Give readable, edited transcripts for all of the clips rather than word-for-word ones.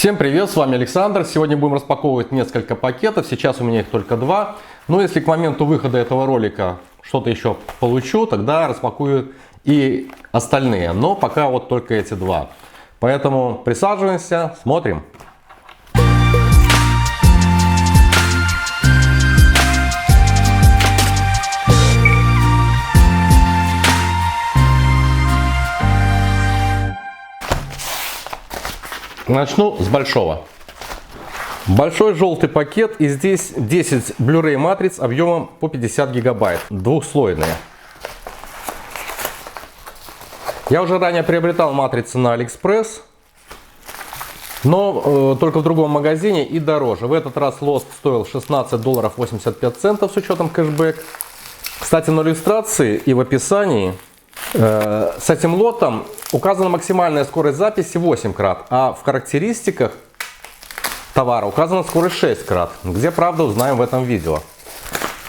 Всем привет, с вами Александр. Сегодня будем распаковывать несколько пакетов. Сейчас у меня их только два. Но если к моменту выхода этого ролика что-то еще получу, тогда распакую и остальные. Но пока вот только эти два. Поэтому присаживаемся, смотрим. Начну с большого. Большой желтый пакет, и здесь 10 Blu-ray матриц объемом по 50 гигабайт, двухслойные. Я уже ранее приобретал матрицы на AliExpress, но только в другом магазине и дороже. В этот раз лот стоил $16.85 с учетом кэшбэк. Кстати, на иллюстрации и в описании с этим лотом указана максимальная скорость записи 8 крат, а в характеристиках товара указана скорость 6 крат. Где правда, узнаем в этом видео.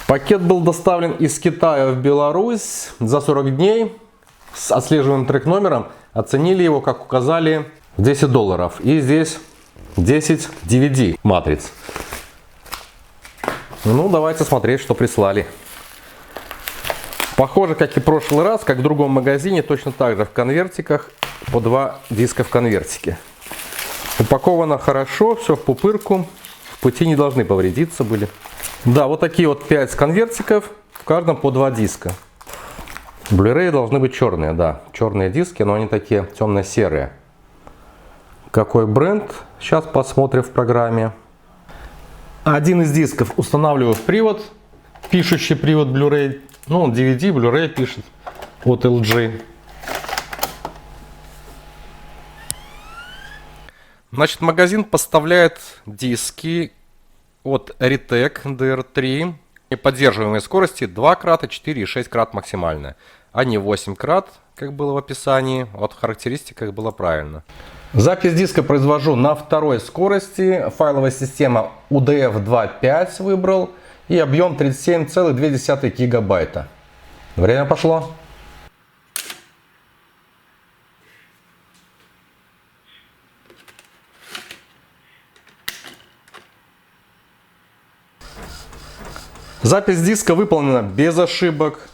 Пакет был доставлен из Китая в Беларусь за 40 дней с отслеживаемым трек-номером. Оценили его, как указали, в $10. И здесь 10 DVD матриц. Ну, давайте смотреть, что прислали. Похоже, как и в прошлый раз, как в другом магазине, точно так же в конвертиках, по 2 диска в конвертике. Упаковано хорошо, все в пупырку, в пути не должны повредиться были. Да, вот такие вот 5 конвертиков, в каждом по 2 диска. Blu-ray должны быть черные, да, черные диски, но они такие темно-серые. Какой бренд, сейчас посмотрим в программе. Один из дисков устанавливаю в привод, пишущий привод Blu-ray. Ну, он DVD, Blu-ray пишет от LG. Значит, магазин поставляет диски от Ritec DR3 поддерживаемой скорости 2 крата, 4 и 6 крат максимальная, а не 8 крат, как было в описании. Вот в характеристиках было правильно. Запись диска произвожу на второй скорости. Файловая система UDF 2.5 выбрал. И объем 37,2 гигабайта. Время пошло. Запись диска выполнена без ошибок.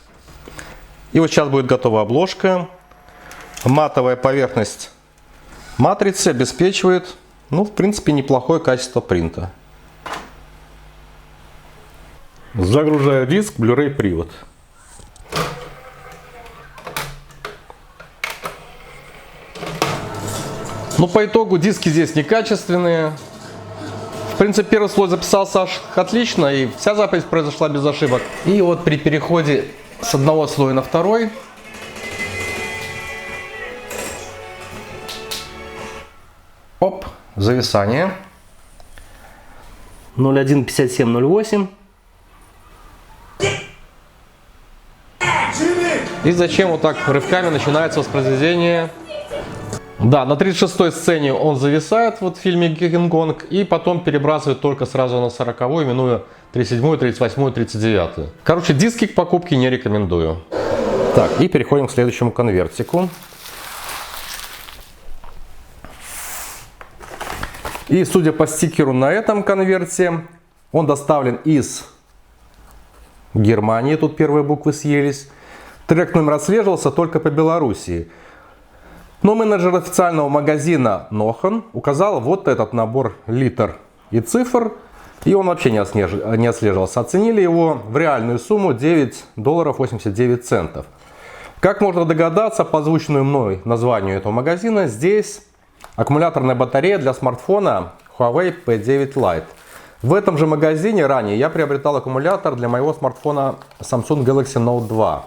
И вот сейчас будет готова обложка. Матовая поверхность матрицы обеспечивает, ну, в принципе, неплохое качество принта. Загружаю диск, Blu-ray привод. Ну, по итогу диски здесь некачественные. В принципе, первый слой записался отлично, и вся запись произошла без ошибок. И вот при переходе с одного слоя на второй оп, зависание 0.1.57.08. И зачем вот так рывками начинается воспроизведение? Да, на 36-й сцене он зависает, вот в фильме Кинг-Конг, и потом перебрасывает только сразу на 40-й, минуя 37-й, 38-й, 39-й. Короче, диски к покупке не рекомендую. Так, и переходим к следующему конвертику. И судя по стикеру на этом конверте, он доставлен из Германии, тут первые буквы съелись. Трек номер отслеживался только по Белоруссии. Но менеджер официального магазина Нохан указал вот этот набор литр и цифр, и он вообще не отслеживался. Оценили его в реальную сумму $9.89. Как можно догадаться по озвученному мной названию этого магазина, здесь аккумуляторная батарея для смартфона Huawei P9 Lite. В этом же магазине ранее я приобретал аккумулятор для моего смартфона Samsung Galaxy Note 2.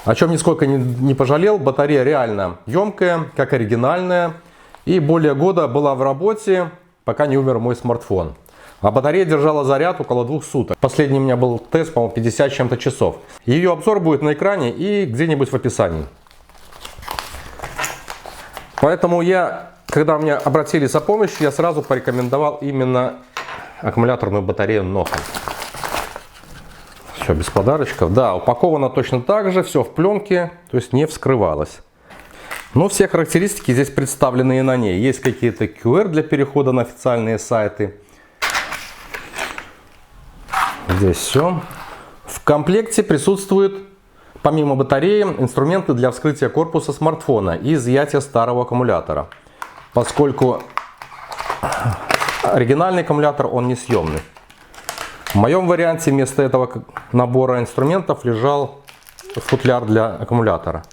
О чем нисколько не пожалел. Батарея реально емкая, как оригинальная. И более года была в работе, пока не умер мой смартфон. А батарея держала заряд около 2 суток. Последний у меня был тест, по-моему, 50 чем-то часов. Ее обзор будет на экране и где-нибудь в описании. Поэтому когда мне обратились за помощью, я сразу порекомендовал именно аккумуляторную батарею Nohan. Все, без подарочков. Да, упаковано точно так же, все в пленке, то есть не вскрывалось. Но все характеристики здесь представлены и на ней. Есть какие-то QR для перехода на официальные сайты. Здесь все. В комплекте присутствуют, помимо батареи, инструменты для вскрытия корпуса смартфона и изъятия старого аккумулятора. Поскольку оригинальный аккумулятор, он несъемный. В моем варианте вместо этого набора инструментов лежал футляр для аккумулятора.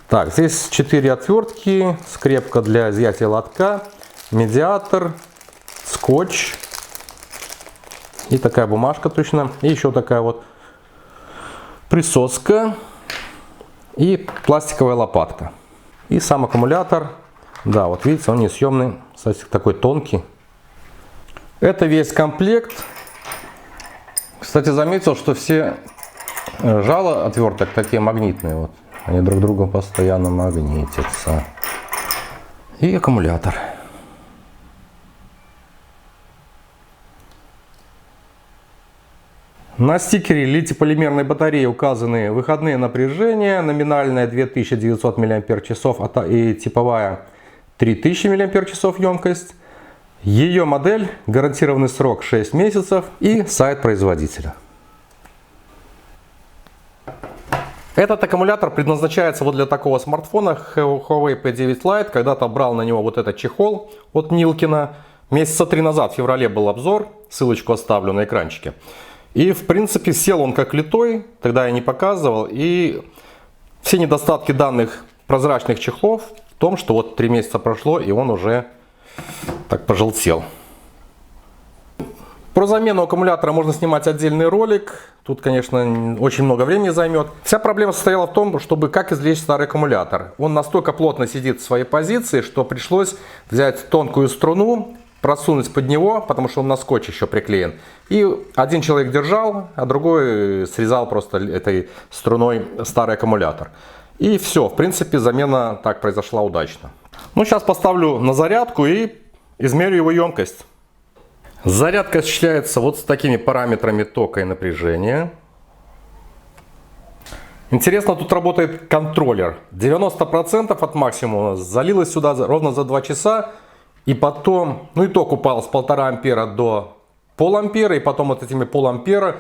Так, здесь 4 отвертки, скрепка для изъятия лотка, медиатор, скотч и такая бумажка точно. И еще такая вот присоска и пластиковая лопатка. И сам аккумулятор. Да, вот видите, он несъемный, кстати, такой тонкий. Это весь комплект. Кстати, заметил, что все жало отверток такие магнитные. Вот. Они друг другу постоянно магнитятся. И аккумулятор. На стикере литий-полимерной батареи указаны выходные напряжения. Номинальная 2900 мАч и типовая 3000 мАч емкость. Ее модель, гарантированный срок 6 месяцев и сайт производителя. Этот аккумулятор предназначается вот для такого смартфона Huawei P9 Lite. Когда-то брал на него вот этот чехол от Нилкина. Месяца 3 назад, в феврале, был обзор. Ссылочку оставлю на экранчике. И в принципе сел он как литой. Тогда я не показывал. И все недостатки данных прозрачных чехлов в том, что вот 3 месяца прошло и он уже так пожелтел. Про замену аккумулятора можно снимать отдельный ролик. Тут, конечно, очень много времени займет. Вся проблема состояла в том, чтобы как извлечь старый аккумулятор. Он настолько плотно сидит в своей позиции, что пришлось взять тонкую струну, просунуть под него, потому что он на скотч еще приклеен. И один человек держал, а другой срезал просто этой струной старый аккумулятор. И все, в принципе, замена так произошла удачно. Ну, сейчас поставлю на зарядку и измерю его емкость. Зарядка осуществляется вот с такими параметрами тока и напряжения. Интересно, тут работает контроллер. 90% от максимума залилось сюда ровно за 2 часа. И потом, ну и ток упал с 1,5 ампера до пол-ампера. И потом вот этими пол-ампера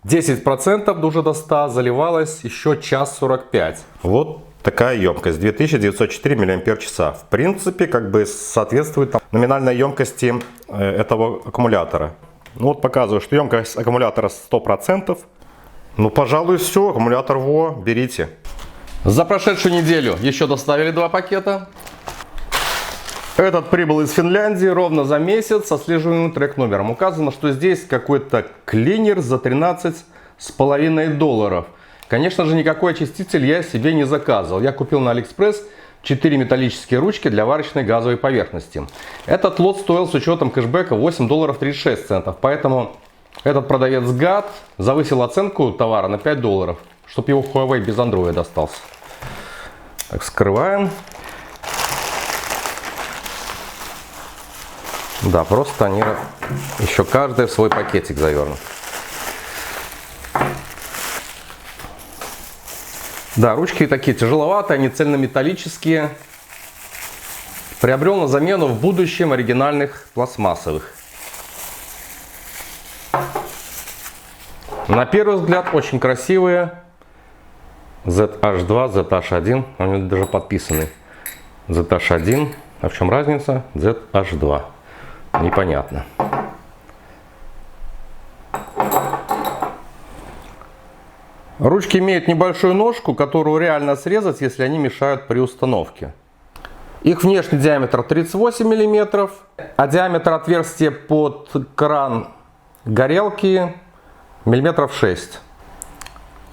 10% уже до 100 заливалось еще час 45. Вот такая емкость, 2904 мАч. В принципе, как бы соответствует номинальной емкости этого аккумулятора. Ну вот показываю, что емкость аккумулятора 100%. Ну, пожалуй, все, аккумулятор берите. За прошедшую неделю еще доставили 2 пакета. Этот прибыл из Финляндии ровно за месяц со слеживаемым трек-номером. Указано, что здесь какой-то клинер за $13,5. Конечно же, никакой очиститель я себе не заказывал. Я купил на Алиэкспресс 4 металлические ручки для варочной газовой поверхности. Этот лот стоил с учетом кэшбэка $8.36. Поэтому этот продавец гад завысил оценку товара на $5, чтобы его Huawei без Android остался. Так, вскрываем. Да, просто они еще каждый в свой пакетик завернут. Да, ручки такие тяжеловатые, они цельнометаллические. Приобрел на замену в будущем оригинальных пластмассовых. На первый взгляд очень красивые. ZH2, ZH1, они даже подписаны. ZH1, а в чем разница? ZH2. Непонятно. Ручки имеют небольшую ножку, которую реально срезать, если они мешают при установке. Их внешний диаметр 38 мм, а диаметр отверстия под кран горелки миллиметров 6.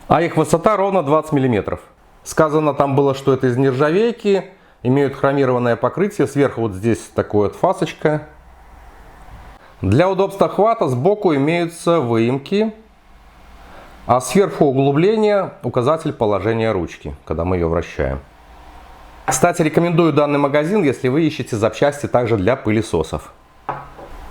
А их высота ровно 20 мм. Сказано там было, что это из нержавейки, имеют хромированное покрытие, сверху вот здесь такая вот фасочка. Для удобства хвата сбоку имеются выемки, а сверху углубление, указатель положения ручки, когда мы ее вращаем. Кстати, рекомендую данный магазин, если вы ищете запчасти также для пылесосов.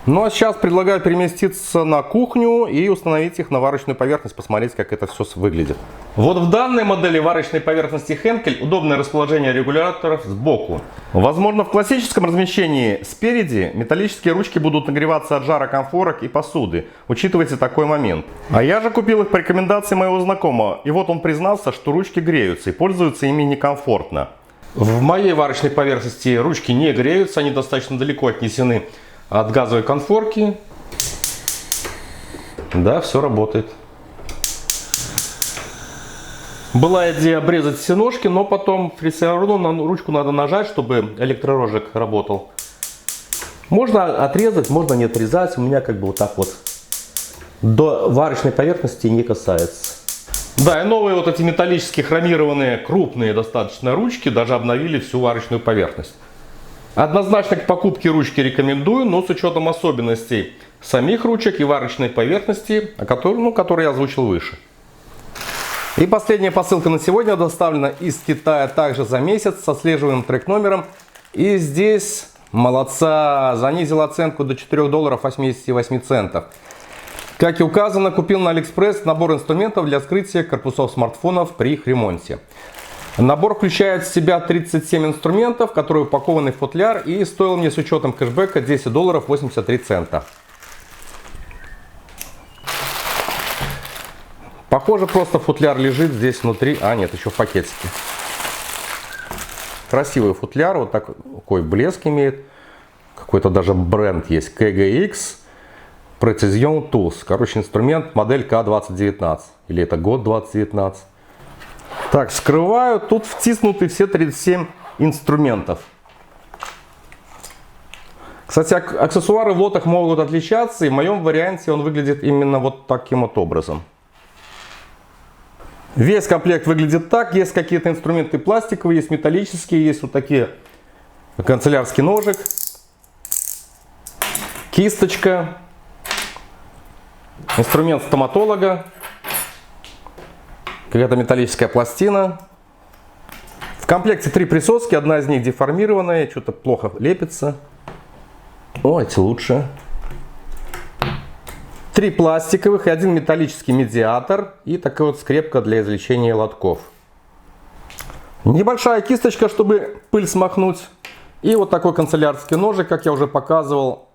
Ну а сейчас предлагаю переместиться на кухню и установить их на варочную поверхность, посмотреть, как это все выглядит. Вот в данной модели варочной поверхности Henkel удобное расположение регуляторов сбоку. Возможно, в классическом размещении спереди металлические ручки будут нагреваться от жара конфорок и посуды. Учитывайте такой момент. А я же купил их по рекомендации моего знакомого. И вот он признался, что ручки греются и пользуются ими некомфортно. В моей варочной поверхности ручки не греются, они достаточно далеко отнесены от газовой конфорки. Да, все работает. Была идея обрезать все ножки, но потом все равно на ручку надо нажать, чтобы электророжек работал. Можно отрезать, можно не отрезать. У меня как бы вот так вот до варочной поверхности не касается. Да, и новые вот эти металлические хромированные крупные достаточно ручки даже обновили всю варочную поверхность. Однозначно к покупке ручки рекомендую, но с учетом особенностей самих ручек и варочной поверхности, которые я озвучил выше. И последняя посылка на сегодня доставлена из Китая также за месяц с отслеживаемым трек-номером. И здесь молодца, занизил оценку до $4.88. Как и указано, купил на Алиэкспресс набор инструментов для вскрытия корпусов смартфонов при их ремонте. Набор включает в себя 37 инструментов, которые упакованы в футляр, и стоил мне с учетом кэшбэка $10.83. Похоже, просто футляр лежит здесь внутри. А, нет, еще в пакетике. Красивый футляр, вот такой блеск имеет. Какой-то даже бренд есть. KGX Precision Tools. Короче, инструмент модель К2019. Или это год 2019. Так, вскрываю. Тут втиснуты все 37 инструментов. Кстати, аксессуары в лотах могут отличаться. И в моем варианте он выглядит именно вот таким вот образом. Весь комплект выглядит так. Есть какие-то инструменты пластиковые, есть металлические, есть вот такие канцелярский ножик, кисточка, инструмент стоматолога, какая-то металлическая пластина. В комплекте 3 присоски, одна из них деформированная, что-то плохо лепится. О, эти лучше. 3 пластиковых и 1 металлический медиатор и такая вот скрепка для извлечения лотков. Небольшая кисточка, чтобы пыль смахнуть. И вот такой канцелярский ножик, как я уже показывал,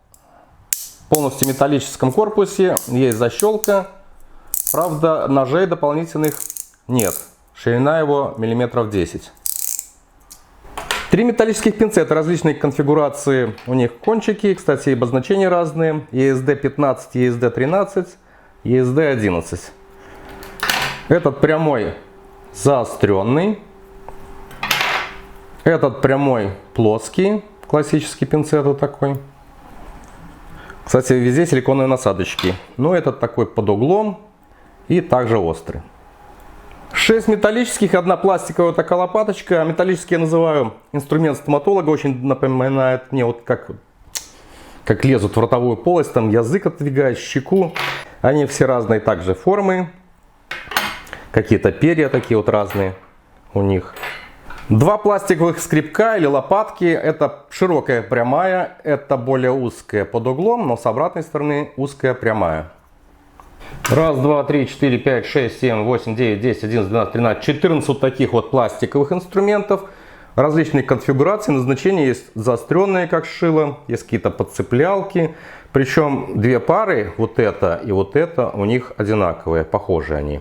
полностью в металлическом корпусе. Есть защелка. Правда, ножей дополнительных нет. Ширина его миллиметров 10. 3 металлических пинцета различной конфигурации, у них кончики, кстати, обозначения разные. ESD-15, ESD-13, ESD-11. Этот прямой заостренный. Этот прямой плоский, классический пинцет вот такой. Кстати, везде силиконовые насадочки. Но этот такой под углом и также острый. 6 металлических, 1 пластиковая вот такая лопаточка. Металлический я называю инструмент стоматолога. Очень напоминает мне вот как лезут в ротовую полость. Там язык отодвигает, щеку. Они все разные также формы. Какие-то перья такие вот разные у них. 2 пластиковых скребка или лопатки. Это широкая прямая. Это более узкая под углом, но с обратной стороны узкая прямая. 1, 2, 3, 4, 5, 6, 7, 8, 9, 10, 11, 12, 13, 14 вот таких вот пластиковых инструментов. Различные конфигурации, назначения есть заостренные, как шило, есть какие-то подцеплялки. Причем 2 пары, вот это и вот это, у них одинаковые, похожие они.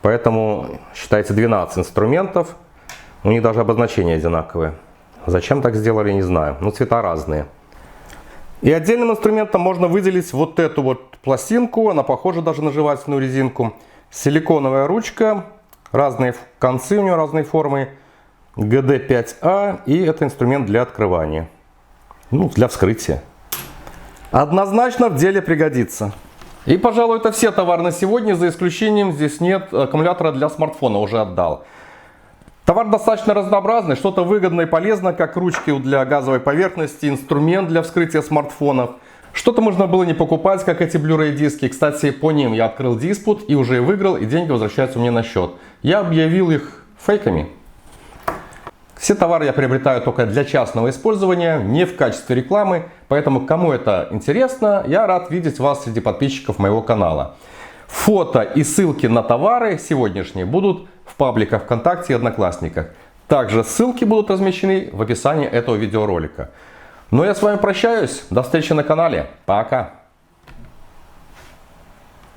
Поэтому считайте 12 инструментов, у них даже обозначения одинаковые. Зачем так сделали, не знаю, но цвета разные. И отдельным инструментом можно выделить вот эту вот пластинку, она похожа даже на жевательную резинку. Силиконовая ручка, разные концы у нее, разные формы. GD5A, и это инструмент для открывания. Ну, для вскрытия. Однозначно в деле пригодится. И, пожалуй, это все товары на сегодня, за исключением здесь нет аккумулятора для смартфона, уже отдал. Товар достаточно разнообразный, что-то выгодное и полезное, как ручки для газовой поверхности, инструмент для вскрытия смартфонов. Что-то можно было не покупать, как эти Blu-ray диски. Кстати, по ним я открыл диспут и уже выиграл, и деньги возвращаются мне на счет. Я объявил их фейками. Все товары я приобретаю только для частного использования, не в качестве рекламы. Поэтому, кому это интересно, я рад видеть вас среди подписчиков моего канала. Фото и ссылки на товары сегодняшние будут в пабликах ВКонтакте и Одноклассниках. Также ссылки будут размещены в описании этого видеоролика. Ну я с вами прощаюсь. До встречи на канале. Пока.